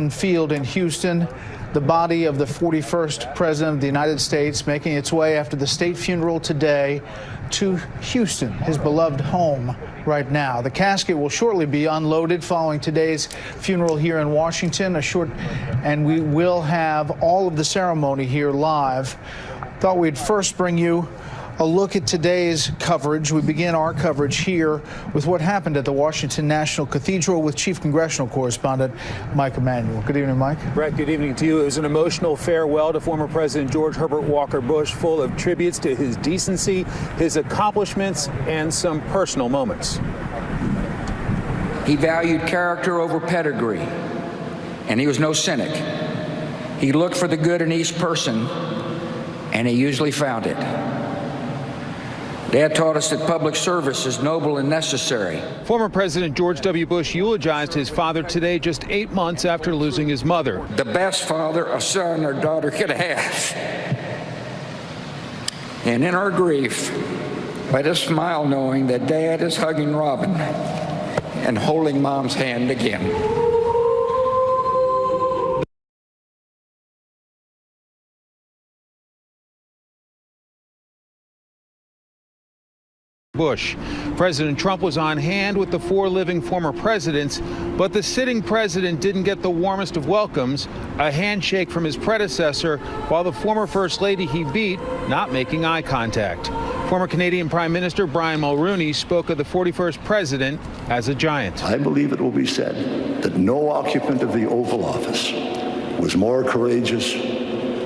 Field in Houston, the body of the 41st President of the United States making its way after the state funeral today to Houston, his beloved home right now. The casket will shortly be unloaded following today's funeral here in Washington, and we will have all of the ceremony here live. Thought we'd first bring you a look at today's coverage. We begin our coverage here with what happened at the Washington National Cathedral with Chief Congressional Correspondent Mike Emanuel. Good evening, Mike. Brett, good evening to you. It was an emotional farewell to former President George Herbert Walker Bush, full of tributes to his decency, his accomplishments, and some personal moments. He valued character over pedigree, and he was no cynic. He looked for the good in each person, and he usually found it. Dad taught us that public service is noble and necessary. Former President George W. Bush eulogized his father today, just 8 months after losing his mother. The best father a son or daughter could have. And in our grief, let us smile knowing that Dad is hugging Robin and holding Mom's hand again. Bush. President Trump was on hand with the 4 living former presidents, but the sitting president didn't get the warmest of welcomes, a handshake from his predecessor, while the former First Lady he beat not making eye contact. Former Canadian Prime Minister Brian Mulroney spoke of the 41st president as a giant. I believe it will be said that no occupant of the Oval Office was more courageous,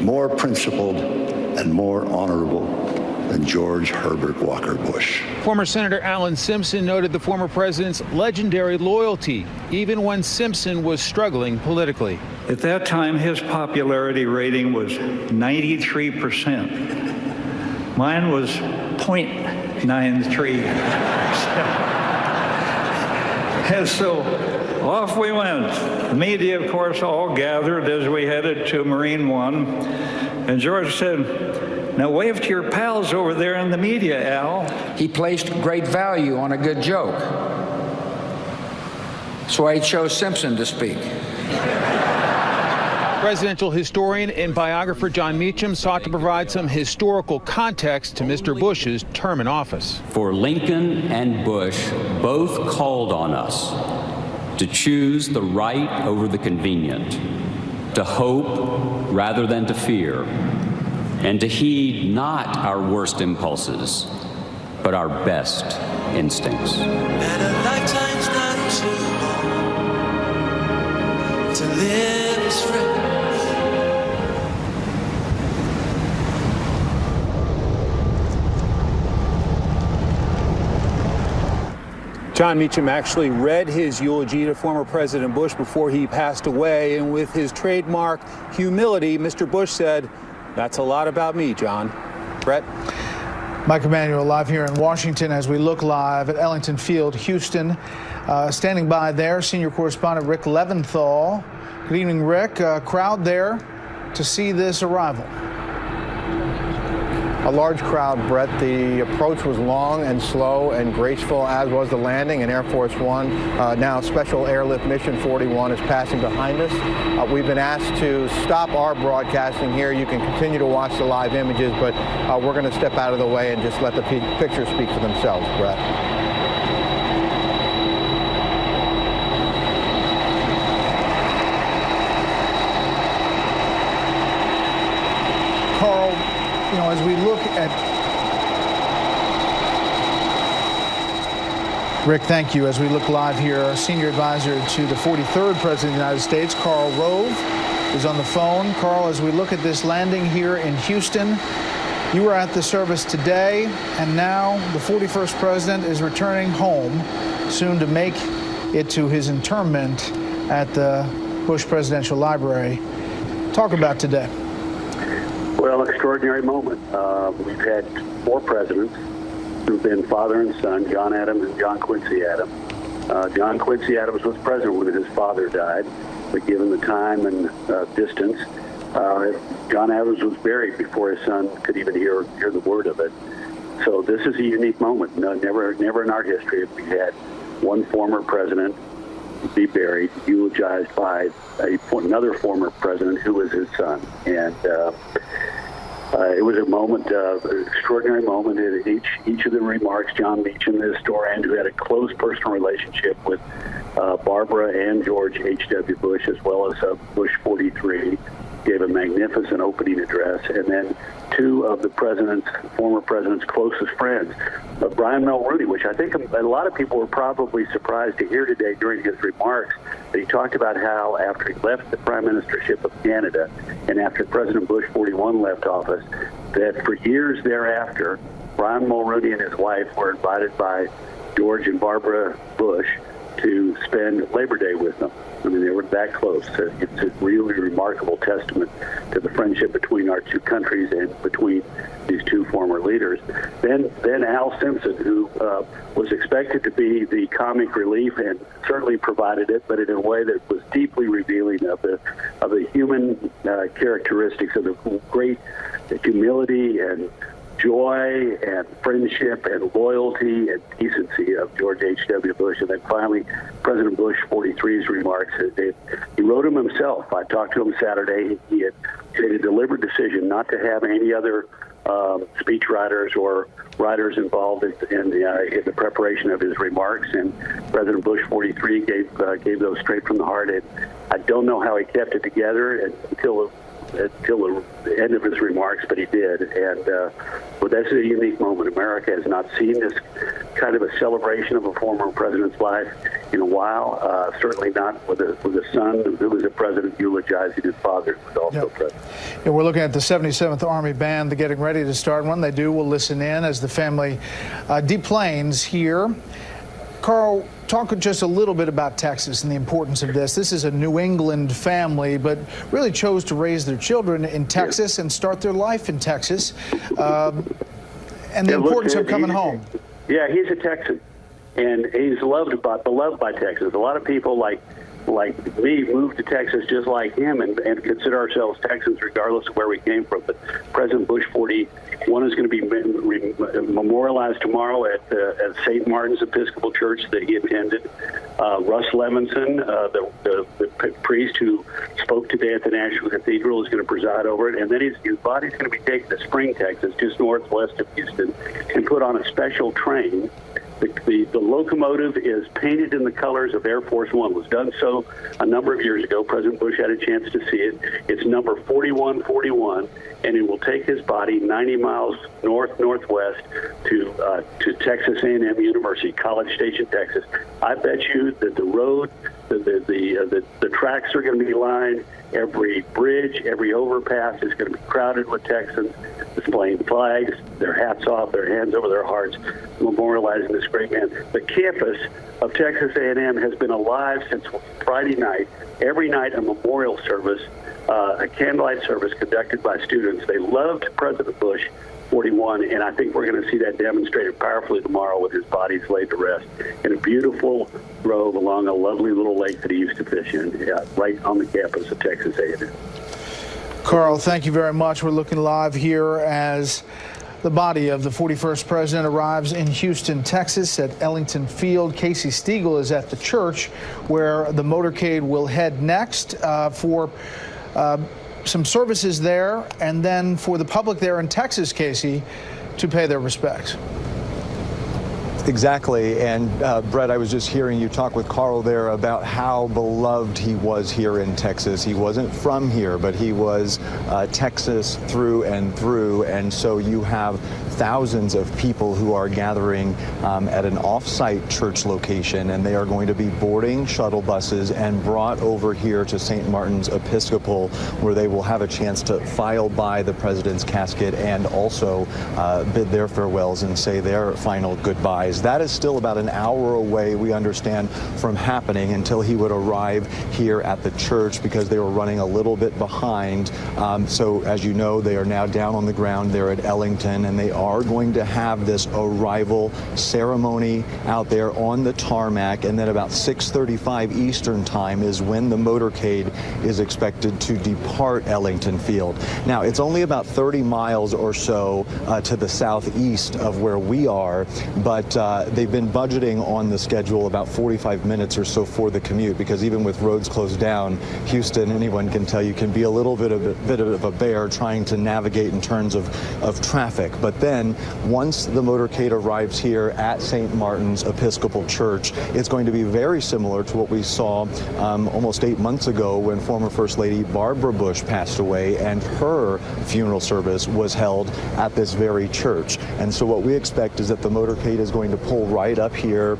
more principled, and more honorable than George Herbert Walker Bush. Former Senator Alan Simpson noted the former president's legendary loyalty, even when Simpson was struggling politically. At that time, his popularity rating was 93%. Mine was 0.93%. And so off we went. The media, of course, all gathered as we headed to Marine One. And George said, "Now wave to your pals over there in the media, Al." He placed great value on a good joke. So I chose Simpson to speak. Presidential historian and biographer John Meacham sought to provide some historical context to Mr. Bush's term in office. For Lincoln and Bush both called on us to choose the right over the convenient, to hope rather than to fear, and to heed not our worst impulses, but our best instincts. And a lifetime's not too long to live as friends. John Meacham actually read his eulogy to former President Bush before he passed away, and with his trademark humility, Mr. Bush said, "That's a lot about me, John." Brett? Mike Emanuel live here in Washington as we look live at Ellington Field, Houston. Standing by there, senior correspondent Rick Leventhal. Good evening, Rick. Crowd there to see this arrival. A large crowd, Brett. The approach was long and slow and graceful, as was the landing. And Air Force One, now Special Airlift Mission 41, is passing behind us. We've been asked to stop our broadcasting here. You can continue to watch the live images, but we're going to step out of the way and just let the pictures speak for themselves, Brett. Carl, you know, as we look at Rick, thank you. As we look live here, senior advisor to the 43rd President of the United States, Karl Rove, is on the phone. Carl, as we look at this landing here in Houston, you were at the service today, and now the 41st President is returning home, soon to make it to his interment at the Bush Presidential Library. Talk about today. Well, extraordinary moment. We've had 4 presidents who've been father and son, John Adams and John Quincy Adams. John Quincy Adams was president when his father died, but given the time and distance, John Adams was buried before his son could even hear the word of it. So this is a unique moment. No, never in our history have we had one former president be buried, eulogized by another former president who was his son. And it was a moment, an extraordinary moment. In each of the remarks, John Meacham, the historian who had a close personal relationship with Barbara and George H.W. Bush, as well as Bush 43, gave a magnificent opening address. And then two of the former president's closest friends, Brian Mulroney, which I think a lot of people were probably surprised to hear today during his remarks, that he talked about how after he left the prime ministership of Canada and after President Bush 41 left office, that for years thereafter, Brian Mulroney and his wife were invited by George and Barbara Bush to spend Labor Day with them. I mean, they were that close. It's a really remarkable testament to the friendship between our two countries and between these two former leaders. Then Al Simpson, who was expected to be the comic relief and certainly provided it, but in a way that was deeply revealing of the human characteristics of the great humility and joy and friendship and loyalty and decency of George H.W. Bush. And then finally, President Bush 43's remarks. He wrote them himself. I talked to him Saturday. He had made a deliberate decision not to have any other speechwriters or writers involved in the preparation of his remarks. And President Bush 43 gave those straight from the heart. And I don't know how he kept it together until the end of his remarks, but he did. And well, that's a unique moment. America has not seen this kind of a celebration of a former president's life in a while, certainly not with a son who was a president eulogizing his father, who was also president. Yeah, we're looking at the 77th Army Band. They're getting ready to start. When they do, we'll listen in as the family deplanes here. Carl, talk just a little bit about Texas and the importance of this. This is a New England family, but really chose to raise their children in Texas and start their life in Texas, and the importance of coming home. Yeah, he's a Texan, and he's beloved by Texas. A lot of people like me moved to Texas just like him and consider ourselves Texans regardless of where we came from. But President Bush 41 is going to be memorialized tomorrow at St. Martin's Episcopal Church that he attended. Russ Levinson, the priest who spoke today at the National Cathedral, is going to preside over it. And then his body's going to be taken to Spring, Texas, just northwest of Houston, and put on a special train. The locomotive is painted in the colors of Air Force One. It was done so a number of years ago. President Bush had a chance to see it. It's number 4141, and it will take his body 90 miles northwest to Texas A&M University, College Station, Texas. I bet you that the road, the tracks are going to be lined. Every bridge, every overpass is going to be crowded with Texans displaying flags, their hats off, their hands over their hearts, memorializing this great man. The campus of Texas A&M has been alive since Friday night. Every night a memorial service, a candlelight service conducted by students. They loved President Bush 41, and I think we're going to see that demonstrated powerfully tomorrow with his bodies laid to rest in a beautiful grove along a lovely little lake that he used to fish in, right on the campus of Texas A&M. Carl, thank you very much. We're looking live here as the body of the 41st president arrives in Houston, Texas at Ellington Field. Casey Stiegel is at the church where the motorcade will head next for some services there, and then for the public there in Texas, Casey, to pay their respects. Exactly. And Bret, I was just hearing you talk with Carl there about how beloved he was here in Texas. He wasn't from here, but he was Texas through and through. And so you have thousands of people who are gathering at an off-site church location, and they are going to be boarding shuttle buses and brought over here to St. Martin's Episcopal, where they will have a chance to file by the president's casket and also bid their farewells and say their final goodbyes. That is still about an hour away, we understand, from happening until he would arrive here at the church, because they were running a little bit behind. So as you know, they are now down on the ground there at Ellington, and they are going to have this arrival ceremony out there on the tarmac, and then about 6:35 Eastern time is when the motorcade is expected to depart Ellington Field. Now, it's only about 30 miles or so to the southeast of where we are, but they've been budgeting on the schedule about 45 minutes or so for the commute, because even with roads closed down, Houston, anyone can tell you, can be a little bit of a bear trying to navigate in terms of traffic. But then once the motorcade arrives here at St. Martin's Episcopal Church, it's going to be very similar to what we saw almost 8 months ago when former First Lady Barbara Bush passed away, and her funeral service was held at this very church. And so what we expect is that the motorcade is going to pull right up here.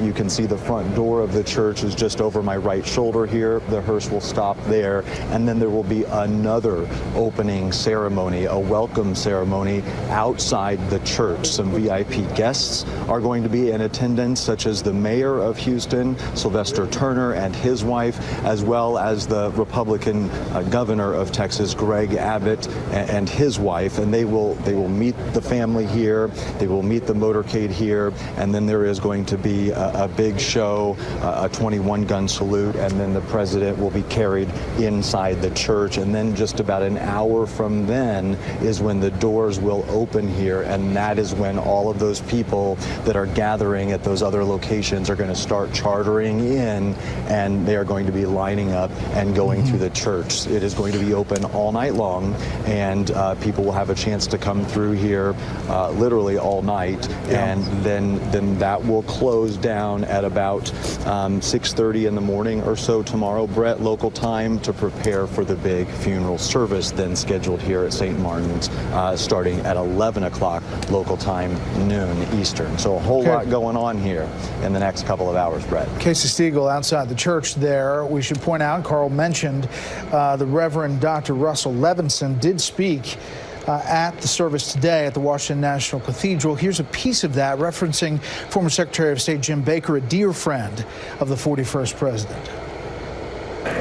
You can see the front door of the church is just over my right shoulder here. The hearse will stop there, and then there will be another opening ceremony, a welcome ceremony outside the church. Some VIP guests are going to be in attendance, such as the mayor of Houston, Sylvester Turner, and his wife, as well as the Republican governor of Texas, Greg Abbott, and his wife. And they will meet the family here. They will meet the motorcade here, and then there is going to be a big show, a 21-gun salute, and then the president will be carried inside the church. And then just about an hour from then is when the doors will open here, and that is when all of those people that are gathering at those other locations are going to start chartering in, and they are going to be lining up and going through the church. It is going to be open all night long, and people will have a chance to come through here literally all night, and then that will close down at about 6:30 in the morning or so tomorrow, Bret, local time, to prepare for the big funeral service then scheduled here at St. Martin's starting at 11 o'clock local time, noon Eastern. So a whole lot going on here in the next couple of hours, Bret. Casey Stiegel outside the church there. We should point out, Carl mentioned, the Reverend Dr. Russell Levinson did speak at the service today at the Washington National Cathedral. Here's a piece of that referencing former Secretary of State Jim Baker, a dear friend of the 41st president.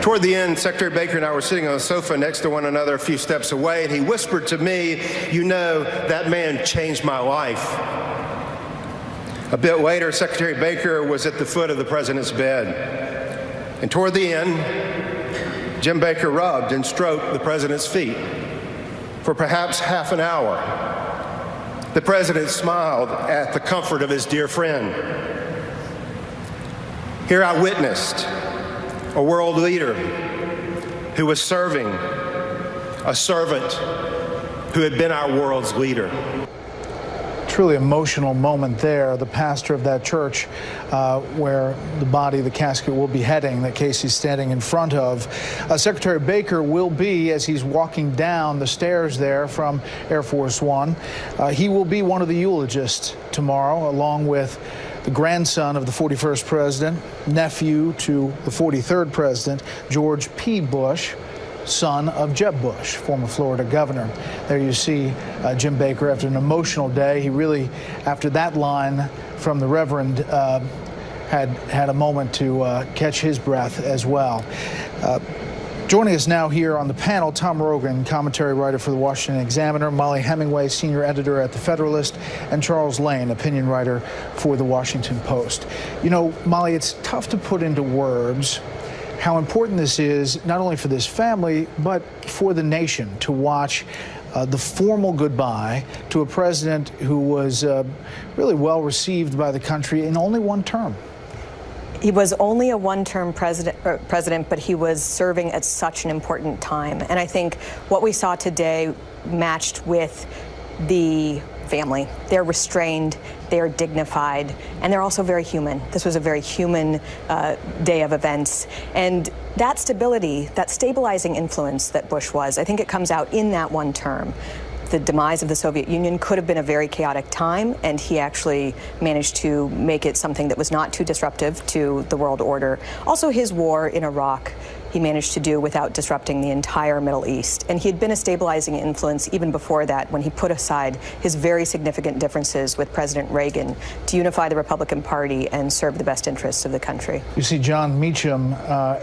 Toward the end, Secretary Baker and I were sitting on a sofa next to one another a few steps away, and he whispered to me, "You know, that man changed my life." A bit later, Secretary Baker was at the foot of the president's bed. And toward the end, Jim Baker rubbed and stroked the president's feet for perhaps half an hour. The president smiled at the comfort of his dear friend. Here I witnessed a world leader who was serving a servant who had been our world's leader. Truly emotional moment there. The pastor of that church where the casket will be heading, that Casey's standing in front of. Secretary Baker will be, as he's walking down the stairs there from Air Force One, he will be one of the eulogists tomorrow, along with the grandson of the 41st president, nephew to the 43rd president, George P. Bush, son of Jeb Bush, former Florida governor. There you see Jim Baker after an emotional day. He really, after that line from the Reverend, had a moment to catch his breath as well. Joining us now here on the panel, Tom Rogan, commentary writer for the Washington Examiner, Molly Hemingway, senior editor at the Federalist, and Charles Lane, opinion writer for the Washington Post. You know, Molly, it's tough to put into words how important this is, not only for this family, but for the nation, to watch the formal goodbye to a president who was really well received by the country in only one term. He was only a one-term president, but he was serving at such an important time. And I think what we saw today matched with the family. They're restrained, they're dignified, and they're also very human. This was a very human day of events. And that stability, that stabilizing influence that Bush was, I think it comes out in that one term. The demise of the Soviet Union could have been a very chaotic time, and he actually managed to make it something that was not too disruptive to the world order. Also, his war in Iraq, he managed to do without disrupting the entire Middle East. And he had been a stabilizing influence even before that, when he put aside his very significant differences with President Reagan to unify the Republican Party and serve the best interests of the country. You see John Meacham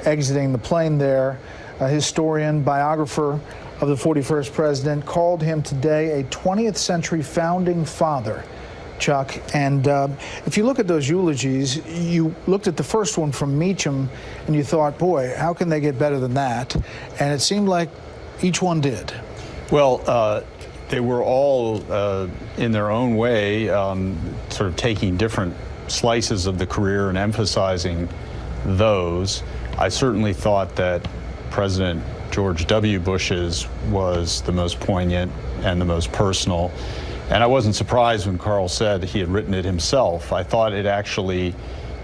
exiting the plane there, a historian, biographer of the 41st president, called him today a 20th century founding father, Chuck. And if you look at those eulogies, you looked at the first one from Meacham and you thought, boy, how can they get better than that? And it seemed like each one did. Well, they were all, in their own way, sort of taking different slices of the career and emphasizing those. I certainly thought that President George W. Bush's was the most poignant and the most personal. And I wasn't surprised when Carl said he had written it himself. I thought it actually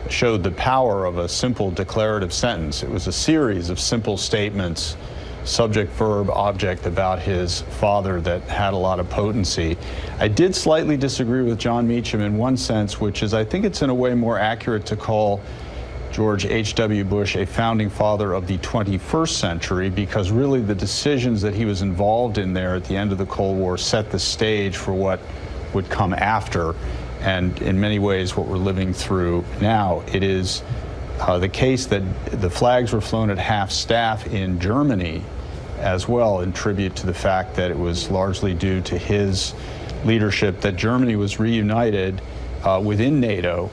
showed the power of a simple declarative sentence. It was a series of simple statements, subject, verb, object, about his father that had a lot of potency. I did slightly disagree with John Meacham in one sense, which is I think it's in a way more accurate to call George H.W. Bush a founding father of the 21st century, because really the decisions that he was involved in there at the end of the Cold War set the stage for what would come after. And in many ways, what we're living through now, it is the case that the flags were flown at half-staff in Germany as well, in tribute to the fact that it was largely due to his leadership that Germany was reunited within NATO.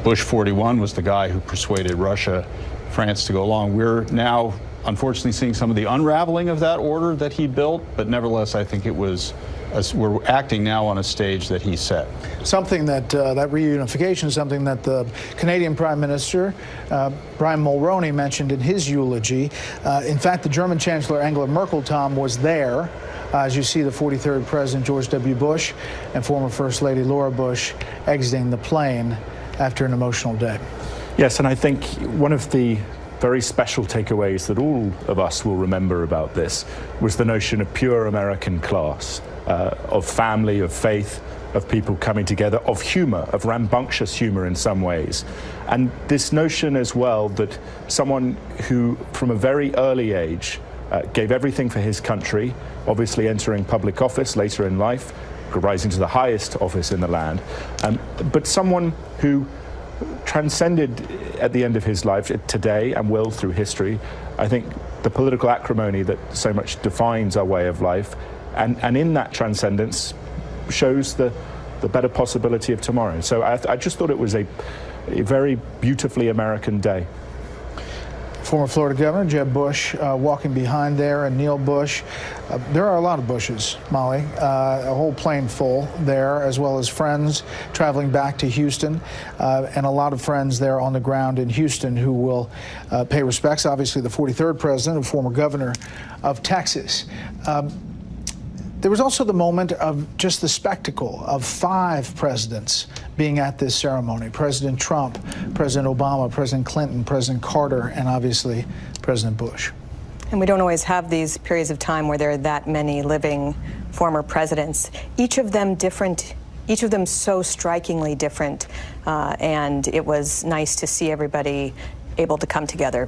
Bush 41 was the guy who persuaded Russia, France to go along. We're now, unfortunately, seeing some of the unraveling of that order that he built, but nevertheless, I think it was, we're acting now on a stage that he set. Something that, that reunification is something that the Canadian Prime Minister, Brian Mulroney, mentioned in his eulogy. In fact, the German Chancellor Angela Merkel, Tom, was there. As you see the 43rd President George W. Bush and former First Lady Laura Bush exiting the plane after an emotional day. Yes, and I think one of the very special takeaways that all of us will remember about this was the notion of pure American class, of family, of faith, of people coming together, of humor, of rambunctious humor in some ways. And this notion as well that someone who, from a very early age, gave everything for his country, obviously entering public office later in life, rising to the highest office in the land, but someone who transcended at the end of his life today and will through history, I think, the political acrimony that so much defines our way of life, and in that transcendence shows the better possibility of tomorrow. So I just thought it was a very beautifully American day. Former Florida Governor Jeb Bush walking behind there, and Neil Bush. There are a lot of Bushes, Molly, a whole plane full there, as well as friends traveling back to Houston, and a lot of friends there on the ground in Houston who will pay respects. Obviously, the 43rd president and former governor of Texas. There was also the moment of just the spectacle of 5 presidents being at this ceremony. President Trump, President Obama, President Clinton, President Carter, and obviously President Bush. And we don't always have these periods of time where there are that many living former presidents, each of them different, each of them so strikingly different. And it was nice to see everybody able to come together.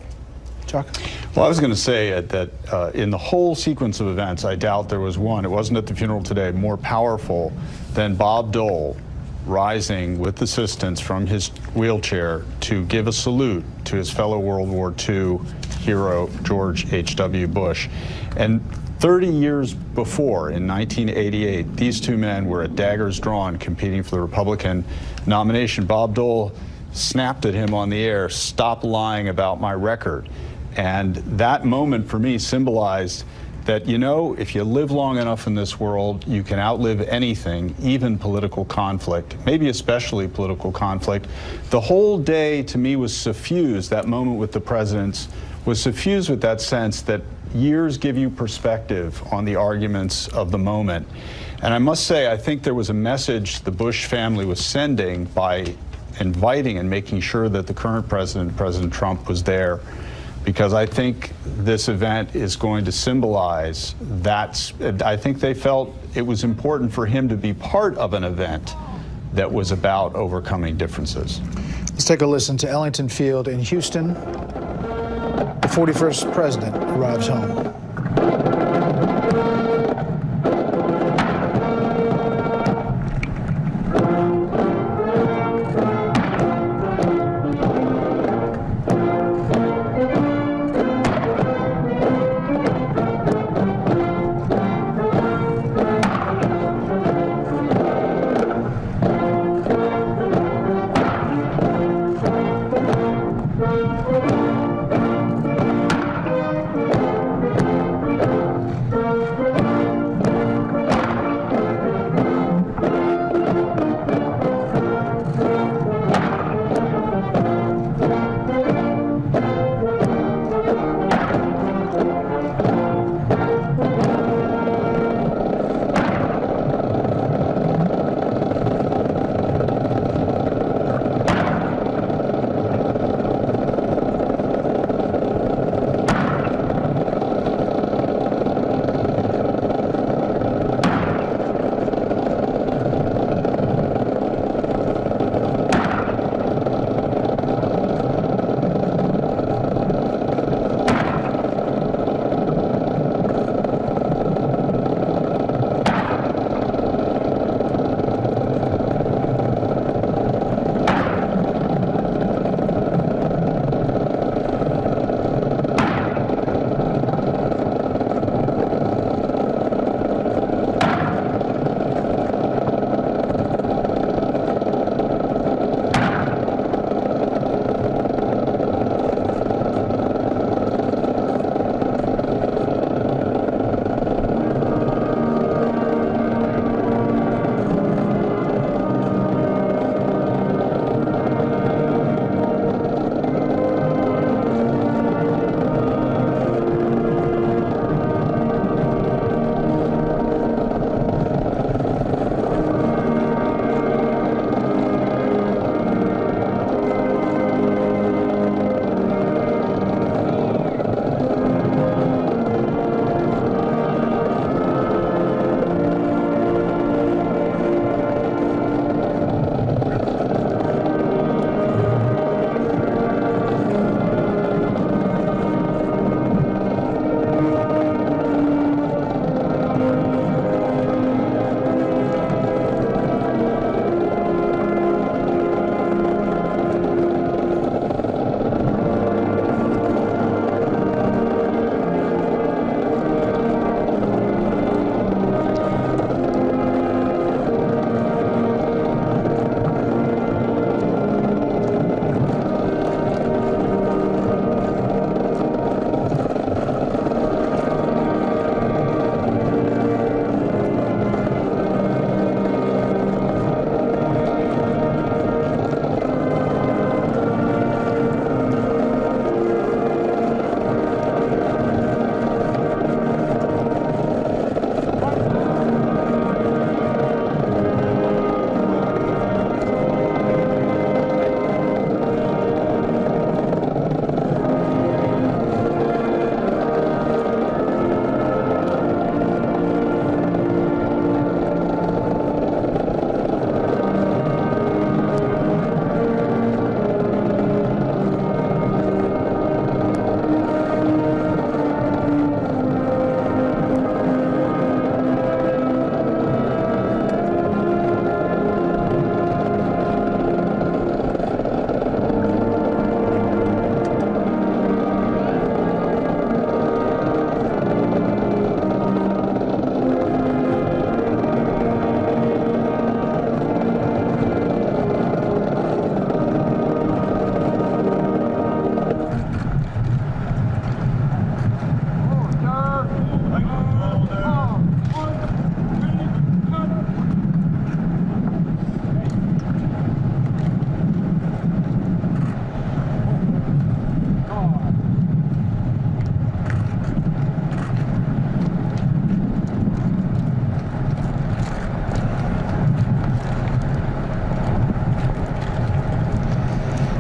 Chuck? Well, I was going to say that in the whole sequence of events, I doubt there was one, it wasn't at the funeral today, more powerful than Bob Dole rising with assistance from his wheelchair to give a salute to his fellow World War II hero, George H.W. Bush. And 30 years before, in 1988, these two men were at daggers drawn competing for the Republican nomination. Bob Dole snapped at him on the air, "Stop lying about my record." And that moment for me symbolized that, you know, if you live long enough in this world, you can outlive anything, even political conflict, maybe especially political conflict. The whole day to me was suffused, that moment with the presidents was suffused with that sense that years give you perspective on the arguments of the moment. And I must say, I think there was a message the Bush family was sending by inviting and making sure that the current president, President Trump, was there, because I think this event is going to symbolize that. I think they felt it was important for him to be part of an event that was about overcoming differences. Let's take a listen to Ellington Field in Houston. The 41st president arrives home.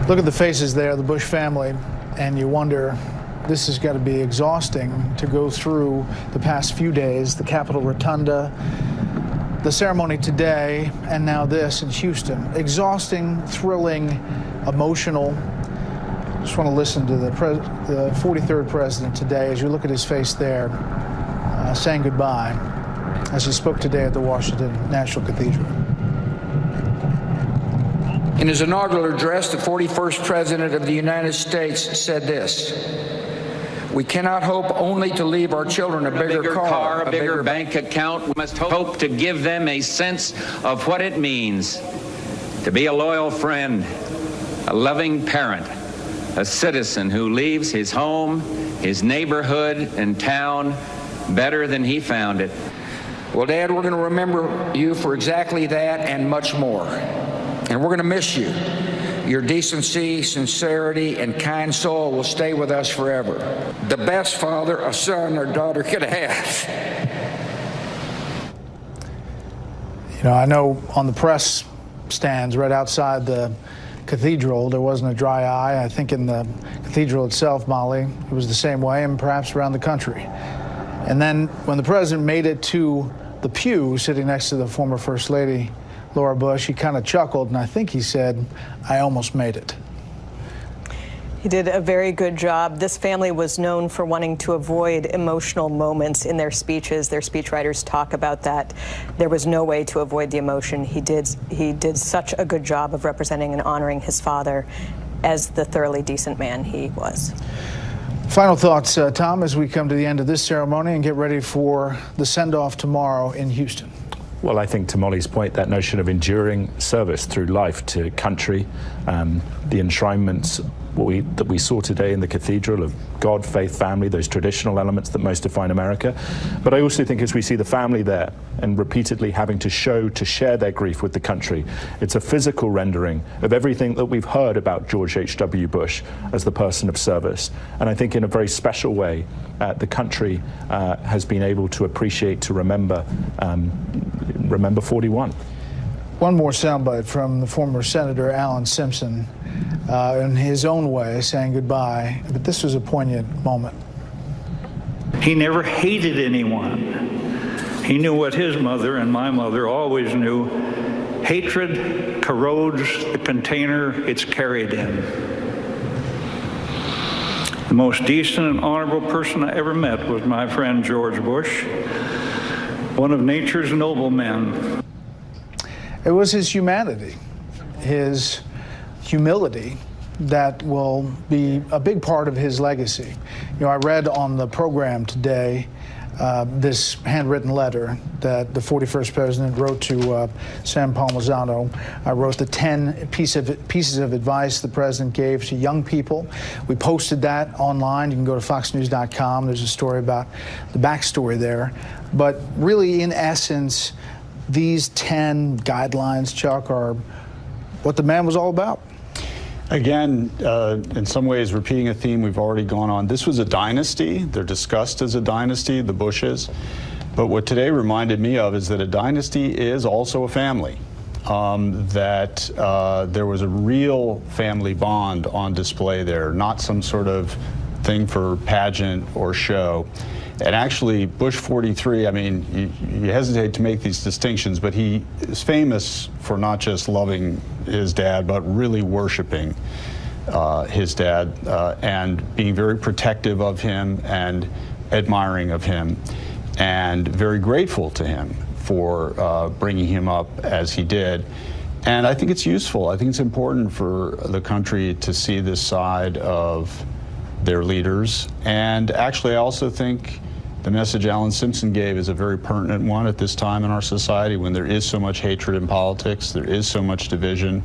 Look at the faces there, the Bush family, and you wonder, this has got to be exhausting to go through the past few days, the Capitol Rotunda, the ceremony today, and now this in Houston. Exhausting, thrilling, emotional. Just want to listen to the 43rd president today as you look at his face there, saying goodbye as he spoke today at the Washington National Cathedral. In his inaugural address, the 41st President of the United States said this: "We cannot hope only to leave our children a bigger car, a bigger bank account. We must hope to give them a sense of what it means to be a loyal friend, a loving parent, a citizen who leaves his home, his neighborhood, and town better than he found it." Well, Dad, we're going to remember you for exactly that and much more. And we're going to miss you. Your decency, sincerity, and kind soul will stay with us forever. The best father a son or daughter could have. You know, I know on the press stands right outside the cathedral, there wasn't a dry eye. I think in the cathedral itself, Molly, it was the same way, and perhaps around the country. And then when the president made it to the pew sitting next to the former First Lady, Laura Bush, he kind of chuckled, and I think he said, "I almost made it." He did a very good job. This family was known for wanting to avoid emotional moments in their speeches. Their speechwriters talk about that. There was no way to avoid the emotion. He did such a good job of representing and honoring his father as the thoroughly decent man he was. Final thoughts, Tom, as we come to the end of this ceremony and get ready for the send-off tomorrow in Houston. Well, I think to Molly's point, that notion of enduring service through life to country, the enshrinements that we saw today in the cathedral of God, faith, family, those traditional elements that most define America. But I also think as we see the family there and repeatedly having to share their grief with the country, it's a physical rendering of everything that we've heard about George H.W. Bush as the person of service. And I think in a very special way, the country has been able to appreciate, to remember 41. One more soundbite from the former Senator Alan Simpson, in his own way, saying goodbye. But this was a poignant moment. He never hated anyone. He knew what his mother and my mother always knew. Hatred corrodes the container it's carried in. The most decent and honorable person I ever met was my friend George Bush, one of nature's noble men. It was his humanity, his humility, that will be a big part of his legacy. You know, I read on the program today this handwritten letter that the 41st president wrote to Sam Palmisano. I wrote the 10 pieces of advice the president gave to young people. We posted that online. You can go to foxnews.com. There's a story about the backstory there. But really, in essence, these 10 guidelines, Chuck, are what the man was all about. Again, in some ways, repeating a theme we've already gone on. This was a dynasty. They're discussed as a dynasty, the Bushes. But what today reminded me of is that a dynasty is also a family. That there was a real family bond on display there, not some sort of thing for pageant or show. And actually, Bush 43, I mean, you hesitate to make these distinctions, but he is famous for not just loving his dad, but really worshiping his dad and being very protective of him and admiring of him and very grateful to him for bringing him up as he did. And I think it's useful. I think it's important for the country to see this side of their leaders. And actually, I also think the message Alan Simpson gave is a very pertinent one at this time in our society when there is so much hatred in politics, there is so much division.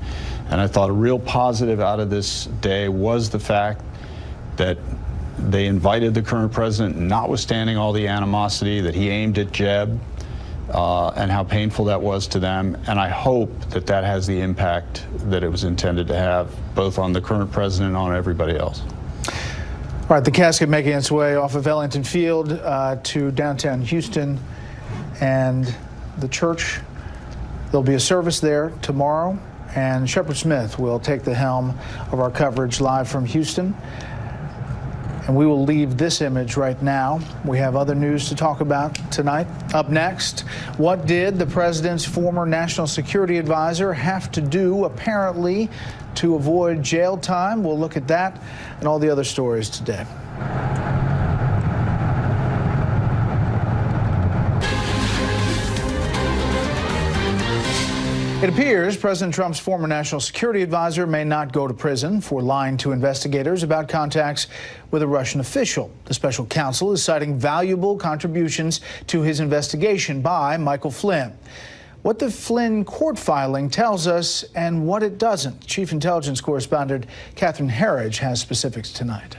And I thought a real positive out of this day was the fact that they invited the current president, notwithstanding all the animosity, that he aimed at Jeb and how painful that was to them. And I hope that that has the impact that it was intended to have, both on the current president and on everybody else. All right, the casket making its way off of Ellington Field to downtown Houston, and the church, there'll be a service there tomorrow, And Shepard Smith will take the helm of our coverage live from Houston. And we will leave this image right now. We have other news to talk about tonight. Up next, what did the president's former national security advisor have to do, apparently, to avoid jail time? We'll look at that and all the other stories today. It appears President Trump's former national security advisor may not go to prison for lying to investigators about contacts with a Russian official. The special counsel is citing valuable contributions to his investigation by Michael Flynn. What the Flynn court filing tells us and what it doesn't. Chief Intelligence Correspondent Catherine Herridge has specifics tonight.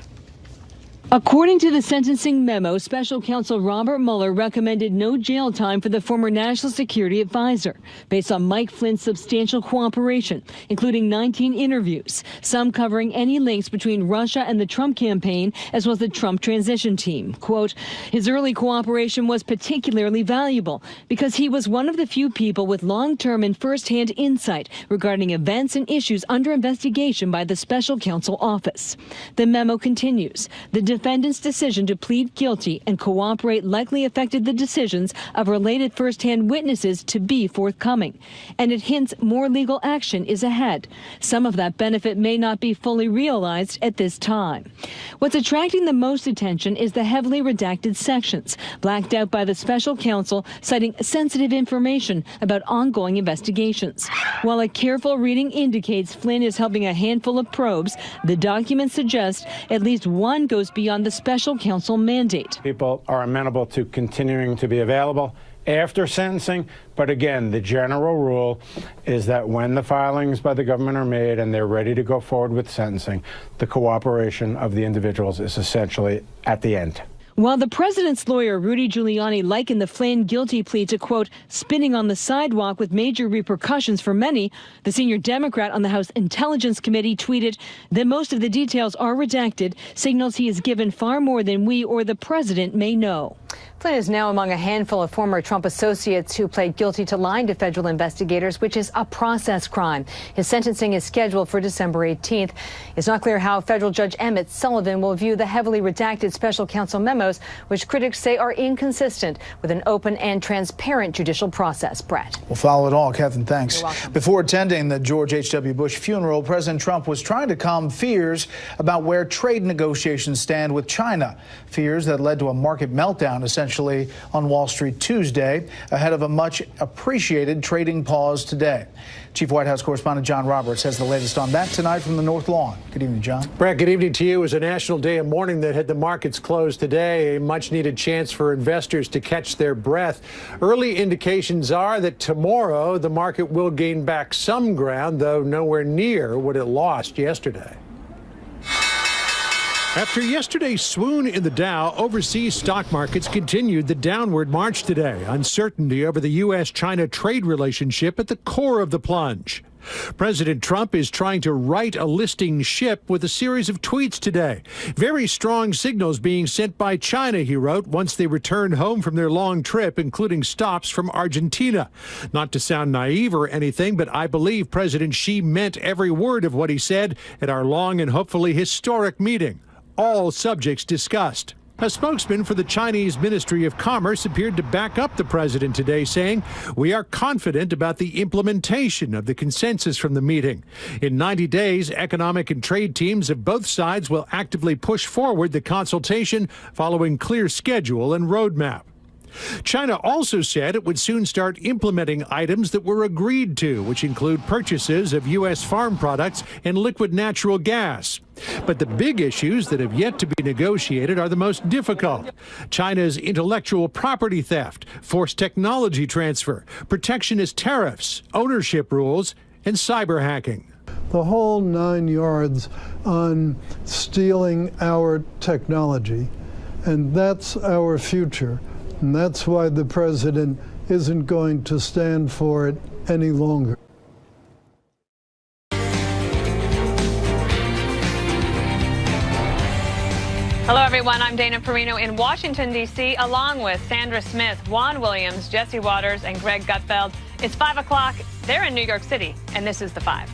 According to the sentencing memo, special counsel Robert Mueller recommended no jail time for the former national security advisor based on Mike Flynn's substantial cooperation, including 19 interviews, some covering any links between Russia and the Trump campaign, as well as the Trump transition team. Quote, his early cooperation was particularly valuable because he was one of the few people with long-term and first-hand insight regarding events and issues under investigation by the special counsel office. The memo continues. The defendant's decision to plead guilty and cooperate likely affected the decisions of related first-hand witnesses to be forthcoming, and it hints more legal action is ahead. Some of that benefit may not be fully realized at this time. What's attracting the most attention is the heavily redacted sections, blacked out by the special counsel, citing sensitive information about ongoing investigations. While a careful reading indicates Flynn is helping a handful of probes, the documents suggest at least one goes beyond the special counsel mandate. People are amenable to continuing to be available after sentencing, but again, the general rule is that when the filings by the government are made and they're ready to go forward with sentencing, the cooperation of the individuals is essentially at the end. While the president's lawyer, Rudy Giuliani, likened the Flynn guilty plea to, quote, spinning on the sidewalk with major repercussions for many, the senior Democrat on the House Intelligence Committee tweeted that most of the details are redacted, signals he has given far more than we or the president may know. Flynn is now among a handful of former Trump associates who pled guilty to lying to federal investigators, which is a process crime. His sentencing is scheduled for December 18th. It's not clear how federal Judge Emmett Sullivan will view the heavily redacted special counsel memos, which critics say are inconsistent with an open and transparent judicial process. Brett. We'll follow it all. Catherine, thanks. You're welcome. Before attending the George H.W. Bush funeral, President Trump was trying to calm fears about where trade negotiations stand with China. Fears that led to a market meltdown, essentially, on Wall Street Tuesday, ahead of a much appreciated trading pause today. Chief White House correspondent John Roberts has the latest on that tonight from the North Lawn. Good evening, John. Brett, good evening to you. It was a national day of mourning that had the markets closed today, a much-needed chance for investors to catch their breath. Early indications are that tomorrow the market will gain back some ground, though nowhere near what it lost yesterday. After yesterday's swoon in the Dow, overseas stock markets continued the downward march today. Uncertainty over the U.S.-China trade relationship at the core of the plunge. President Trump is trying to right a listing ship with a series of tweets today. Very strong signals being sent by China, he wrote, once they returned home from their long trip, including stops from Argentina. Not to sound naive or anything, but I believe President Xi meant every word of what he said at our long and hopefully historic meeting. All subjects discussed. A spokesman for the Chinese Ministry of Commerce appeared to back up the president today, saying, "We are confident about the implementation of the consensus from the meeting. In 90 days, economic and trade teams of both sides will actively push forward the consultation following clear schedule and roadmap." China also said it would soon start implementing items that were agreed to, which include purchases of U.S. farm products and liquid natural gas. But the big issues that have yet to be negotiated are the most difficult. China's intellectual property theft, forced technology transfer, protectionist tariffs, ownership rules, and cyber hacking. The whole 9 yards on stealing our technology, and that's our future. And that's why the president isn't going to stand for it any longer. Hello, everyone. I'm Dana Perino in Washington, D.C., along with Sandra Smith, Juan Williams, Jesse Waters, and Greg Gutfeld. It's 5 o'clock. They're in New York City, and this is The 5.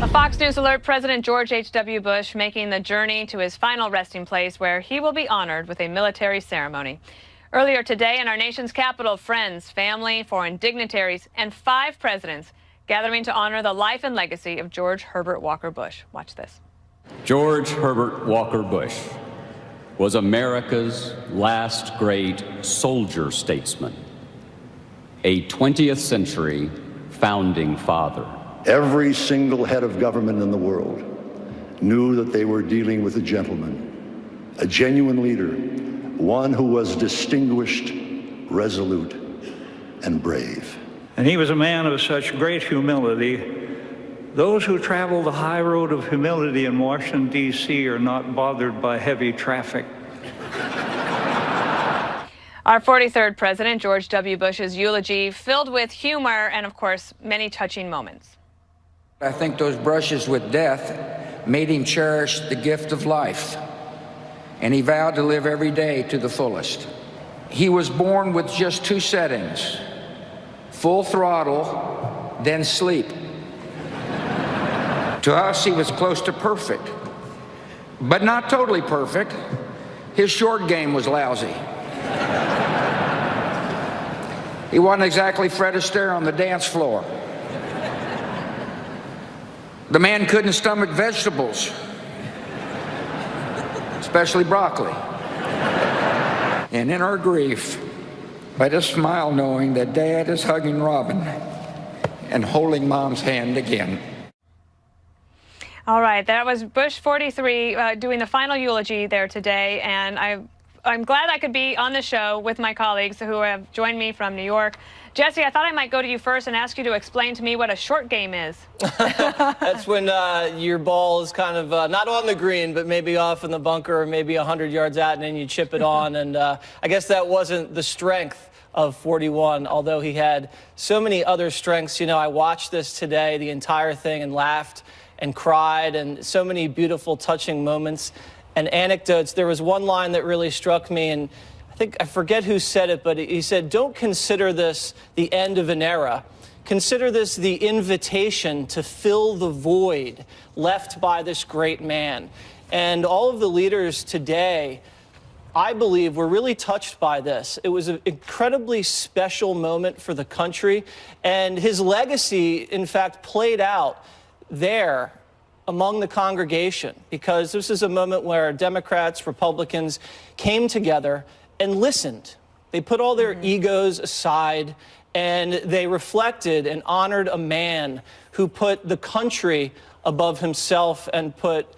A Fox News alert, President George H.W. Bush making the journey to his final resting place where he will be honored with a military ceremony. Earlier today in our nation's capital, friends, family, foreign dignitaries, and 5 presidents gathering to honor the life and legacy of George Herbert Walker Bush. Watch this. George Herbert Walker Bush was America's last great soldier statesman, a 20th century founding father. Every single head of government in the world knew that they were dealing with a gentleman, a genuine leader, one who was distinguished, resolute, and brave. And he was a man of such great humility. Those who travel the high road of humility in Washington, D.C. are not bothered by heavy traffic. Our 43rd president, George W. Bush's eulogy, filled with humor and, of course, many touching moments. I think those brushes with death made him cherish the gift of life, and he vowed to live every day to the fullest. He was born with just 2 settings: full throttle, then sleep. To us, he was close to perfect, but not totally perfect. His short game was lousy. He wasn't exactly Fred Astaire on the dance floor. The man couldn't stomach vegetables, especially broccoli. And in our grief, let us smile knowing that Dad is hugging Robin and holding Mom's hand again. All right, that was Bush 43 doing the final eulogy there today, and I'm glad I could be on the show with my colleagues who have joined me from New York. Jesse, I thought I might go to you first and ask you to explain to me what a short game is. That's when your ball is kind of not on the green, but maybe off in the bunker or maybe 100 yards out, and then you chip it on. And I guess that wasn't the strength of 41, although he had so many other strengths. You know, I watched this today, the entire thing, and laughed and cried, and so many beautiful, touching moments and anecdotes. There was one line that really struck me, and I forget who said it, but he said, "Don't consider this the end of an era. Consider this the invitation to fill the void left by this great man." And all of the leaders today, I believe, were really touched by this. It was an incredibly special moment for the country, and his legacy, in fact, played out there among the congregation, because this is a moment where Democrats, Republicans came together and listened. They put all their egos aside, and they reflected and honored a man who put the country above himself and put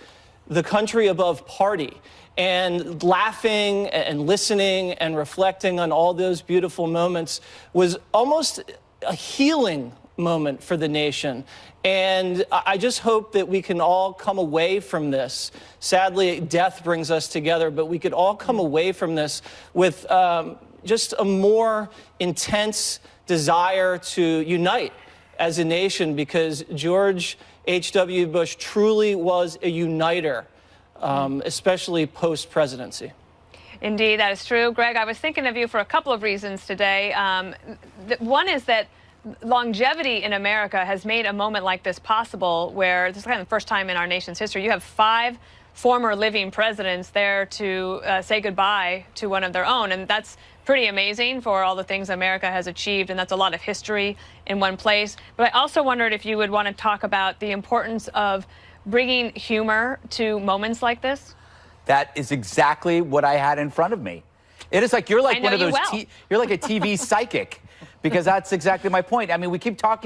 the country above party. And laughing and listening and reflecting on all those beautiful moments was almost a healing moment for the nation. And I just hope that we can all come away from this. Sadly, death brings us together, but we could all come away from this with just a more intense desire to unite as a nation, because George H.W. Bush truly was a uniter, especially post-presidency. Indeed, that is true. Greg, I was thinking of you for a couple of reasons today. One is that longevity in America has made a moment like this possible, where this is kind of the first time in our nation's history you have 5 former living presidents there to say goodbye to one of their own. And that's pretty amazing for all the things America has achieved, and that's a lot of history in one place. But I also wondered if you would want to talk about the importance of bringing humor to moments like this. That is exactly what I had in front of me. It is like you're like one of those you're like a TV psychic, because that's exactly my point. I mean, we talk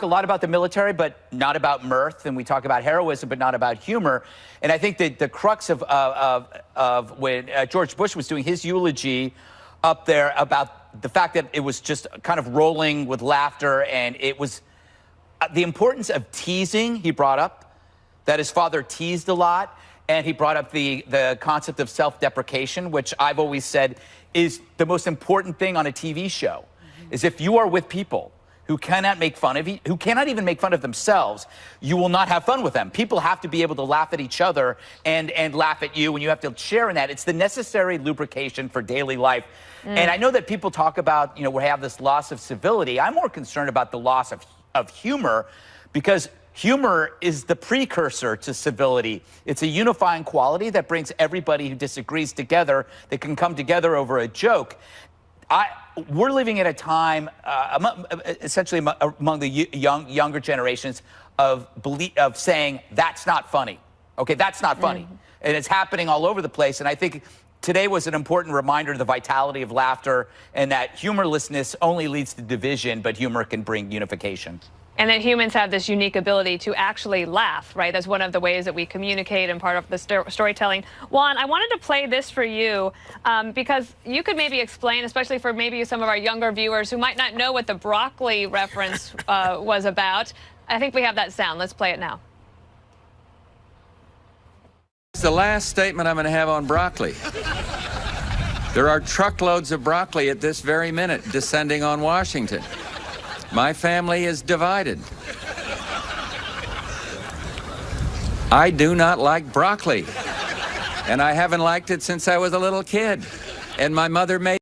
a lot about the military, but not about mirth, and we talk about heroism, but not about humor. And I think that the crux of when George Bush was doing his eulogy up there about the fact that it was just kind of rolling with laughter, and it was the importance of teasing. He brought up that his father teased a lot, and he brought up the concept of self-deprecation, which I've always said is the most important thing on a TV show, is if you are with people who cannot make fun of who cannot even make fun of themselves, you will not have fun with them. People have to be able to laugh at each other and laugh at you, and you have to share in that. It's the necessary lubrication for daily life. And I know that people talk about, you know, we have this loss of civility. I'm more concerned about the loss of humor, because humor is the precursor to civility. It's a unifying quality that brings everybody who disagrees together, that can come together over a joke. We're living at a time, essentially among the younger generations, of saying, that's not funny. Okay, that's not funny. And it's happening all over the place. And I think today was an important reminder of the vitality of laughter, and that humorlessness only leads to division, but humor can bring unification. And that humans have this unique ability to actually laugh, right? That's one of the ways that we communicate and part of the storytelling. Juan, I wanted to play this for you because you could maybe explain, especially for maybe some of our younger viewers who might not know what the broccoli reference was about. I think we have that sound. Let's play it now. It's the last statement I'm going to have on broccoli. There are truckloads of broccoli at this very minute descending on Washington. My family is divided. I do not like broccoli, and I haven't liked it since I was a little kid, and my mother made